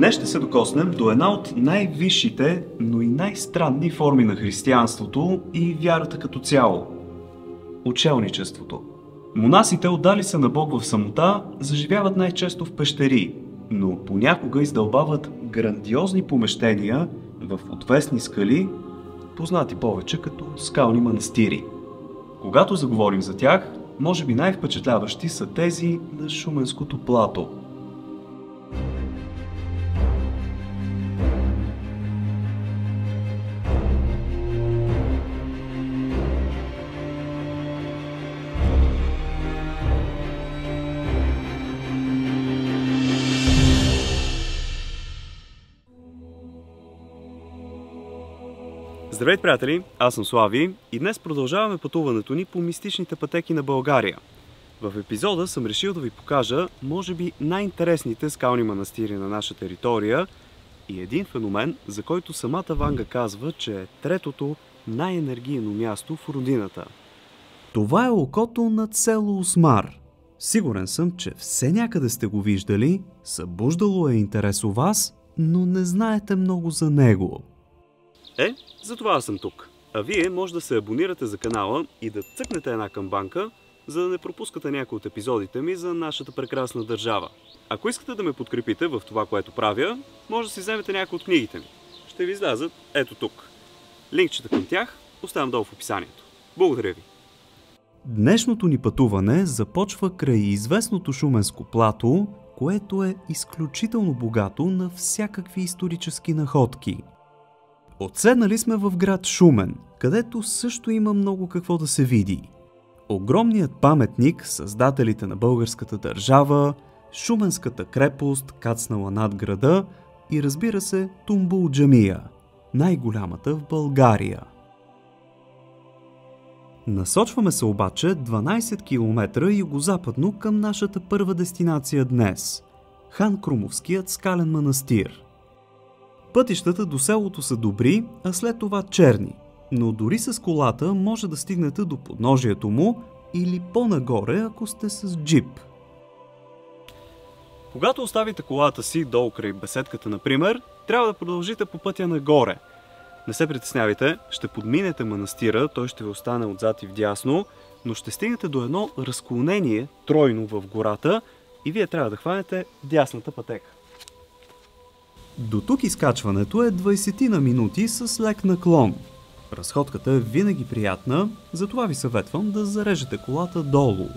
Днес ще се докоснем до една от най-висшите, но и най-странни форми на християнството и вярата като цяло – учелничеството. Монасите, отдали се на Бог в самота, заживяват най-често в пещери, но понякога издълбават грандиозни помещения в отвесни скали, познати повече като скални манастири. Когато заговорим за тях, може би най-впечатляващи са тези на Шуменското плато. Здравейте, приятели! Аз съм Слави и днес продължаваме пътуването ни по мистичните пътеки на България. В епизода съм решил да ви покажа, може би, най-интересните скални манастири на наша територия и един феномен, за който самата Ванга казва, че е третото най-енергийно място в родината. Това е окото на село Осмар. Сигурен съм, че все някъде сте го виждали, събуждало е интерес у вас, но не знаете много за него. Затова съм тук. А вие може да се абонирате за канала и да цъкнете една камбанка, за да не пропускате някои от епизодите ми за нашата прекрасна държава. Ако искате да ме подкрепите в това, което правя, може да си вземете някои от книгите ми. Ще ви излязат ето тук. Линкчета към тях оставям долу в описанието. Благодаря ви! Днешното ни пътуване започва край известното Шуменско плато, което е изключително богато на всякакви исторически находки. Отседнали сме в град Шумен, където също има много какво да се види. Огромният паметник, създателите на българската държава, Шуменската крепост, кацнала над града и, разбира се, Тумбул джамия, най-голямата в България. Насочваме се обаче 12 км югозападно към нашата първа дестинация днес – Хан Крумовският скален манастир. Пътищата до селото са добри, а след това черни, но дори с колата може да стигнете до подножието му или по-нагоре, ако сте с джип. Когато оставите колата си долу край беседката, например, трябва да продължите по пътя нагоре. Не се притеснявайте, ще подминете манастира, той ще ви остане отзад и вдясно, но ще стигнете до едно разклонение, тройно в гората, и вие трябва да хванете дясната пътека. До тук изкачването е 20 на минути с лек наклон. Разходката е винаги приятна, затова ви съветвам да зарежете колата долу.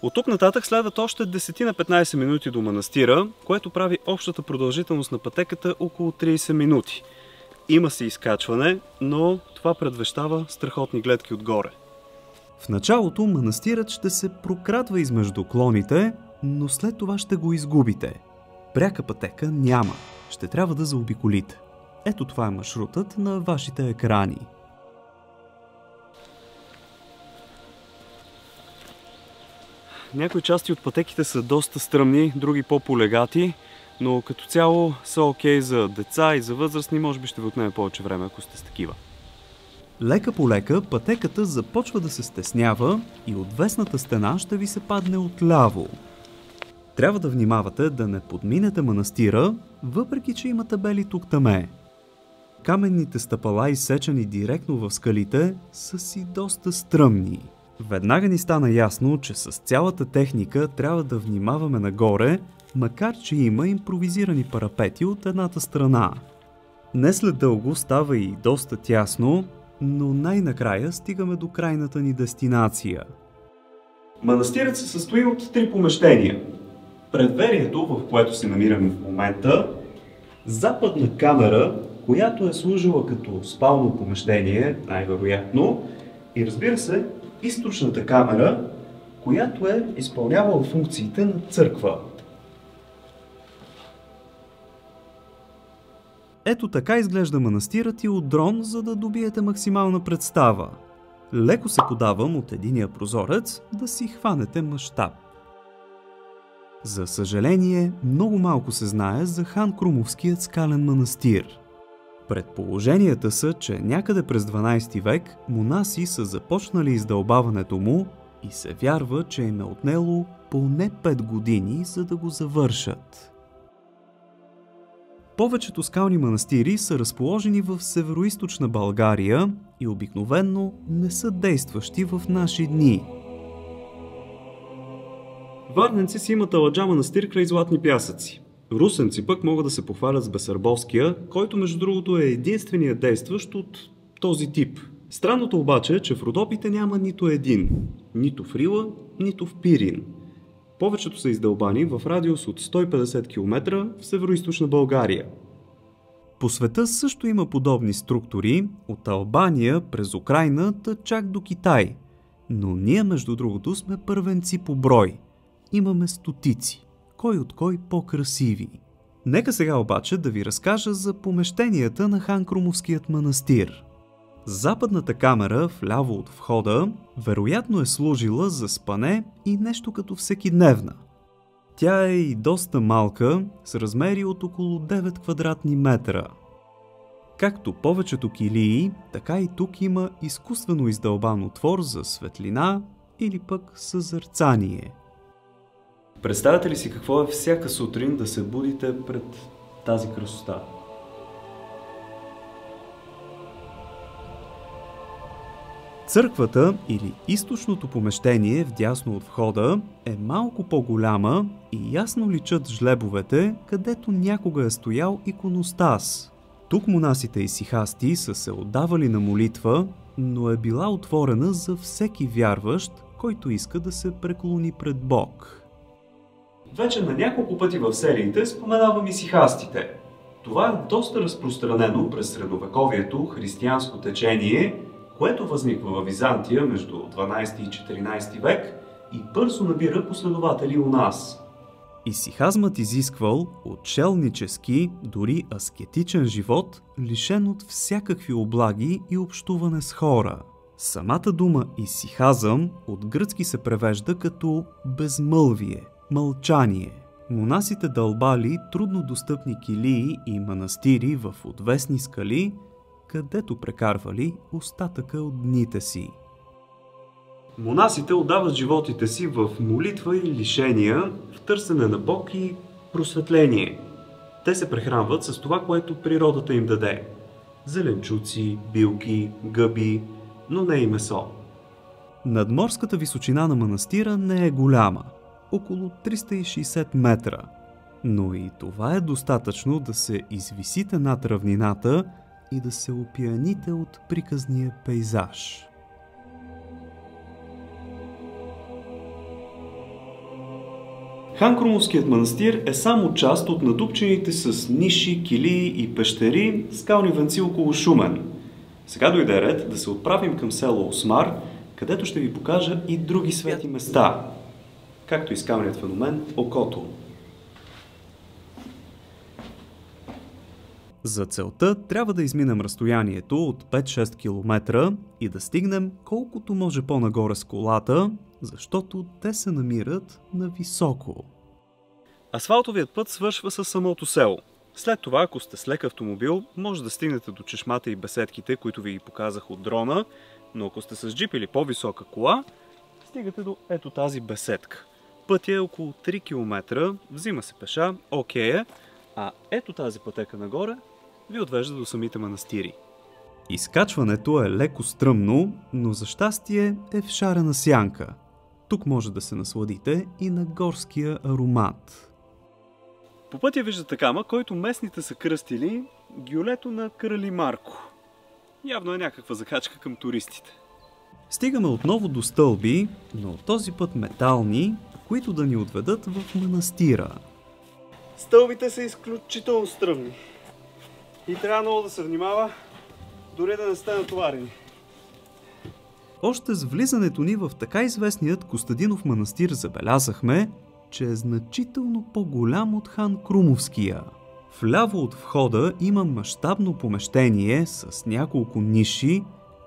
От тук нататък следват още 10 на 15 минути до манастира, което прави общата продължителност на пътеката около 30 минути. Има се изкачване, но това предвещава страхотни гледки отгоре. В началото манастирът ще се прокрадва измежду клоните, но след това ще го изгубите. Пряка пътека няма. Ще трябва да заобиколите. Ето това е маршрутът на вашите екрани. Някои части от пътеките са доста стръмни, други по-полегати, но като цяло са окей за деца и за възрастни, може би ще ви отнеме повече време, ако сте с такива. Лека по лека пътеката започва да се стеснява и отвесната стена ще ви се падне отляво. Трябва да внимавате да не подминете манастира, въпреки че има табели тук-таме. Каменните стъпала, изсечени директно в скалите, са си доста стръмни. Веднага ни стана ясно, че с цялата техника трябва да внимаваме нагоре, макар че има импровизирани парапети от едната страна. Не след дълго става и доста тясно, но най-накрая стигаме до крайната ни дестинация. Манастирът се състои от 3 помещения. Предверието, в което се намираме в момента, западна камера, която е служила като спално помещение, най-вероятно, и разбира се, източната камера, която е изпълнявала функциите на църква. Ето така изглежда манастирът и от дрон, за да добиете максимална представа. Леко се подавам от единия прозорец да си хванете мащаб. За съжаление, много малко се знае за Хан Крумовският скален манастир. Предположенията са, че някъде през 12 век монаси са започнали издълбаването му и се вярва, че им е отнело поне 5 години, за да го завършат. Повечето скални манастири са разположени в североизточна България и обикновенно не са действащи в наши дни. Варненци си имат Аладжа манастир край Златни пясъци. Русенци пък могат да се похвалят с Бесарабовския, който между другото е единственият действащ от този тип. Странното обаче е, че в Родопите няма нито един. Нито в Рила, нито в Пирин. Повечето са издълбани в радиус от 150 км в североизточна България. По света също има подобни структури, от Албания през Украйна чак до Китай. Но ние между другото сме първенци по брой. Имаме стотици. Кой от кой по-красиви. Нека сега обаче да ви разкажа за помещенията на Хан Крумовският манастир. Западната камера, вляво от входа, вероятно е служила за спане и нещо като всекидневна. Тя е и доста малка, с размери от около 9 квадратни метра. Както повечето килии, така и тук има изкуствено издълбан отвор за светлина или пък съзерцание. Представете ли си какво е всяка сутрин да се будите пред тази красота? Църквата или източното помещение вдясно от входа е малко по-голяма и ясно личат жлебовете, където някога е стоял иконостас. Тук монасите и сихасти са се отдавали на молитва, но е била отворена за всеки вярващ, който иска да се преклони пред Бог. Вече на няколко пъти в сериите споменавам и сихастите. Това е доста разпространено през средновековието християнско течение, което възниква във Византия между 12 и 14 век и бързо набира последователи у нас. Исихазмът изисквал отшелнически, дори аскетичен живот, лишен от всякакви облаги и общуване с хора. Самата дума исихазъм от гръцки се превежда като безмълвие, мълчание. Монасите дълбали трудно достъпни килии и манастири в отвесни скали, където прекарвали остатъка от дните си. Монасите отдават животите си в молитва и лишения, в търсене на Бог и просветление. Те се прехранват с това, което природата им даде. Зеленчуци, билки, гъби, но не и месо. Надморската височина на манастира не е голяма, около 360 метра. Но и това е достатъчно да се извисите над равнината и да се опияните от приказния пейзаж. Хан Крумовският манастир е само част от надупчените с ниши, килии и пещери скални венци около Шумен. Сега дойде ред да се отправим към село Осмар, където ще ви покажа и други свети места, както и скалният феномен Окото. За целта трябва да изминем разстоянието от 5-6 км и да стигнем колкото може по-нагоре с колата, защото те се намират на високо. Асфалтовият път свършва със самото село. След това, ако сте с лек автомобил, може да стигнете до чешмата и беседките, които ви ги показах от дрона, но ако сте с джип или по-висока кола, стигате до ето тази беседка. Пътя е около 3 км, взима се пеша, окей е, а ето тази пътека нагоре ви отвежда до самите манастири. Изкачването е леко стръмно, но за щастие е в шарена сянка. Тук може да се насладите и на горския аромат. По пътя виждате кама, който местните са кръстили гюлето на Крали Марко. Явно е някаква закачка към туристите. Стигаме отново до стълби, но този път метални, които да ни отведат в манастира. Стълбите са изключително стръмни и трябва много да се внимава, дори да не сте натоварени. Още с влизането ни в така известният Костадинов манастир забелязахме, че е значително по-голям от Хан Крумовския. Вляво от входа има мащабно помещение с няколко ниши,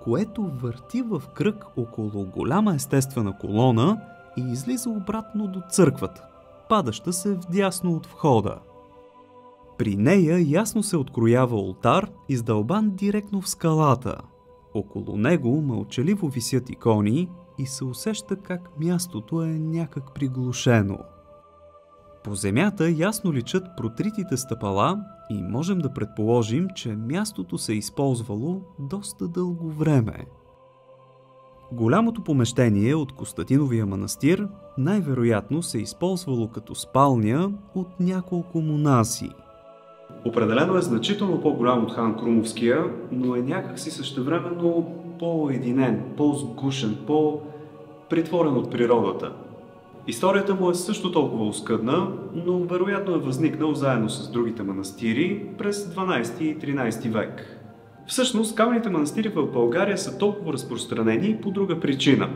което върти в кръг около голяма естествена колона и излиза обратно до църквата, падаща се вдясно от входа. При нея ясно се откроява олтар, издълбан директно в скалата. Около него мълчаливо висят икони и се усеща как мястото е някак приглушено. По земята ясно личат протритите стъпала и можем да предположим, че мястото се е използвало доста дълго време. Голямото помещение от Костадиновия манастир най-вероятно се е използвало като спалня от няколко монаси. Определено е значително по-голям от хан Крумовския, но е някакси същевременно по-уединен, по-сгушен, по-притворен от природата. Историята му е също толкова оскъдна, но вероятно е възникнал заедно с другите манастири през 12 и 13 век. Всъщност, каменните манастири в България са толкова разпространени по друга причина.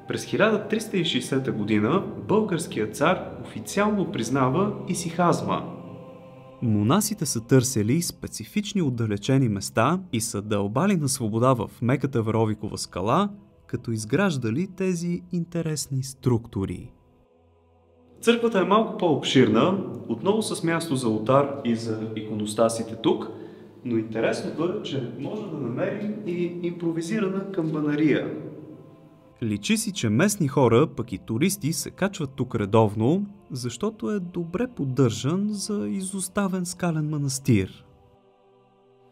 През 1360 година българският цар официално признава исихазма. Монасите са търсили специфични отдалечени места и са дълбали на свобода в меката Веровикова скала, като изграждали тези интересни структури. Църквата е малко по-обширна, отново с място за олтар и за иконостасите тук, но интересното е, че може да намерим и импровизирана камбанария. Личи си, че местни хора, пък и туристи се качват тук редовно, защото е добре поддържан за изоставен скален манастир.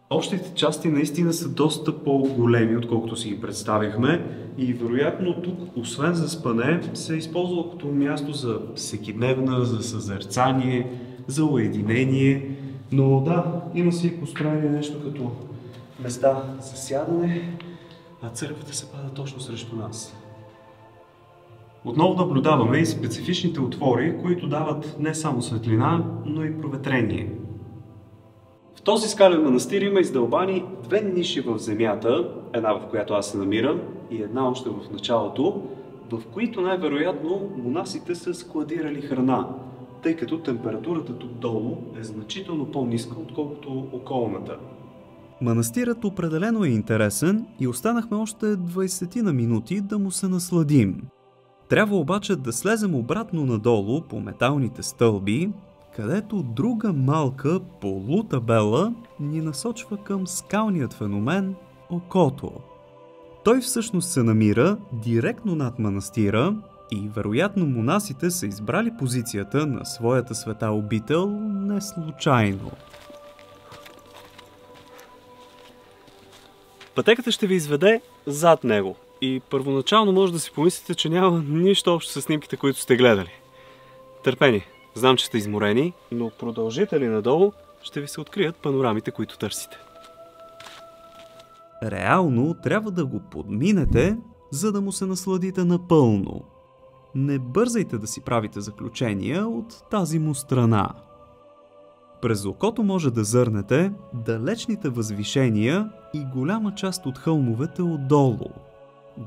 Общите части наистина са доста по-големи, отколкото си ги представихме, и вероятно тук, освен за спане, се е използвало като място за всекидневна, за съзерцание, за уединение. Но да, има си построение нещо като места за сядане, а църквата се пада точно срещу нас. Отново наблюдаваме и специфичните отвори, които дават не само светлина, но и проветрение. В този скален манастир има издълбани две ниши в земята, една в която аз се намирам и една още в началото, в които най-вероятно монасите са складирали храна, тъй като температурата тук долу е значително по-ниска, отколкото околната. Манастирът определено е интересен и останахме още 20 на минути да му се насладим. Трябва обаче да слезем обратно надолу по металните стълби, където друга малка полутабела ни насочва към скалният феномен Окото. Той всъщност се намира директно над манастира и вероятно монасите са избрали позицията на своята света обител не случайно. Пътеката ще ви изведе зад него и първоначално може да си помислите, че няма нищо общо с снимките, които сте гледали. Търпение, знам, че сте изморени, но продължите ли надолу, ще ви се открият панорамите, които търсите. Реално трябва да го подминете, за да му се насладите напълно. Не бързайте да си правите заключения от тази му страна. През окото може да зърнете далечните възвишения и голяма част от хълмовете отдолу.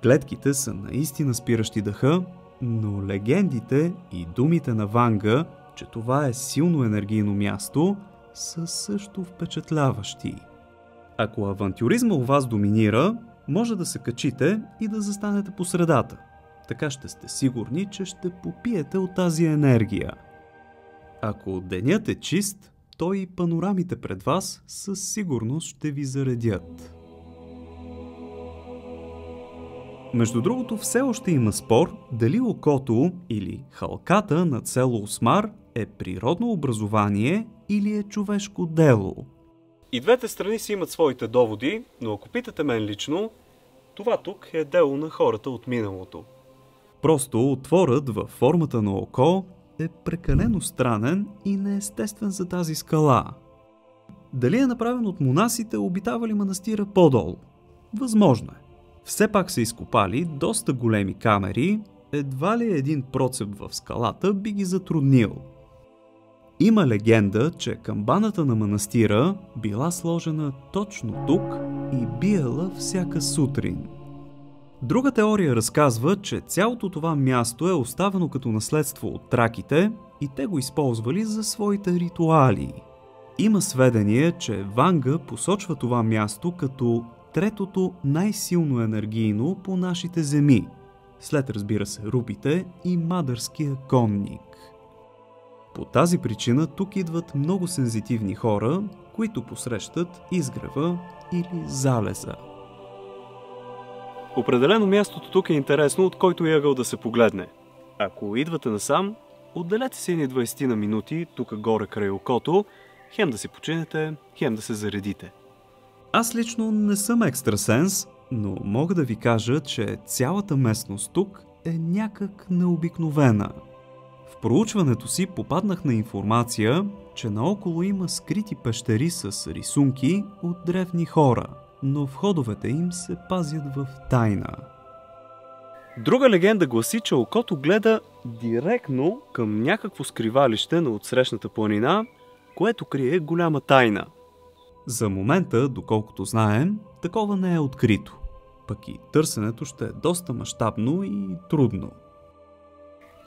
Гледките са наистина спиращи дъха, но легендите и думите на Ванга, че това е силно енергийно място, са също впечатляващи. Ако авантюризма у вас доминира, може да се качите и да застанете по средата. Така ще сте сигурни, че ще попиете от тази енергия. Ако денят е чист, то и панорамите пред вас със сигурност ще ви заредят. Между другото, все още има спор дали окото или халката над село Осмар е природно образование или е човешко дело. И двете страни си имат своите доводи, но ако питате мен лично, това тук е дело на хората от миналото. Просто отворът във формата на око е прекалено странен и неестествен за тази скала. Дали е направен от монасите, обитавали манастира по-долу? Възможно е. Все пак са изкопали доста големи камери, едва ли един процеп в скалата би ги затруднил. Има легенда, че камбаната на манастира била сложена точно тук и биела всяка сутрин. Друга теория разказва, че цялото това място е оставено като наследство от траките и те го използвали за своите ритуали. Има сведение, че Ванга посочва това място като третото най-силно енергийно по нашите земи, след разбира се рупите и мадърския конник. По тази причина тук идват много сензитивни хора, които посрещат изгрева или залеза. Определено мястото тук е интересно, от който ъгъл да се погледне. Ако идвате насам, отделете си едни 20 на минути тук горе край окото, хем да си починете, хем да се заредите. Аз лично не съм екстрасенс, но мога да ви кажа, че цялата местност тук е някак необикновена. В проучването си попаднах на информация, че наоколо има скрити пещери с рисунки от древни хора, но входовете им се пазят в тайна. Друга легенда гласи, че окото гледа директно към някакво скривалище на отсрещната планина, което крие голяма тайна. За момента, доколкото знаем, такова не е открито. Пък и търсенето ще е доста мащабно и трудно.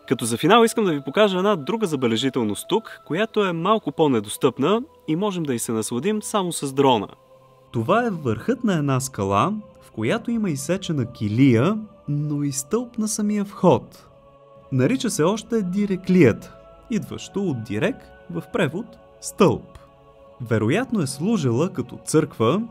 Като за финал искам да ви покажа една друга забележителност тук, която е малко по-недостъпна и можем да й се насладим само с дрона. Това е върхът на една скала, в която има изсечена килия, но и стълб на самия вход. Нарича се още Диреклията, идващо от дирек, в превод стълб. Вероятно е служила като църква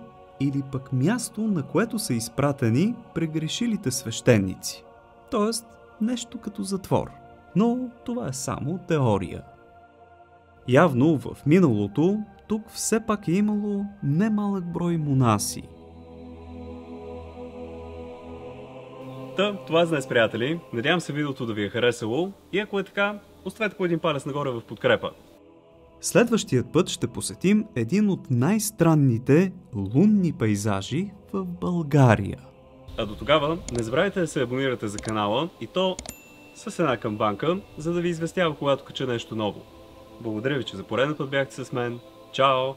или пък място, на което са изпратени прегрешилите свещеници. Тоест нещо като затвор. Но това е само теория. Явно в миналото тук все пак е имало немалък брой монаси. Това е днес, приятели. Надявам се видеото да ви е харесало и ако е така, оставете по един палец нагоре в подкрепа. Следващият път ще посетим един от най-странните лунни пейзажи в България. А до тогава не забравяйте да се абонирате за канала и то с една камбанка, за да ви известява когато кача нещо ново. Благодаря ви, че за пореден път бяхте с мен. Чао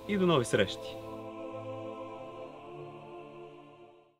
и до нови срещи!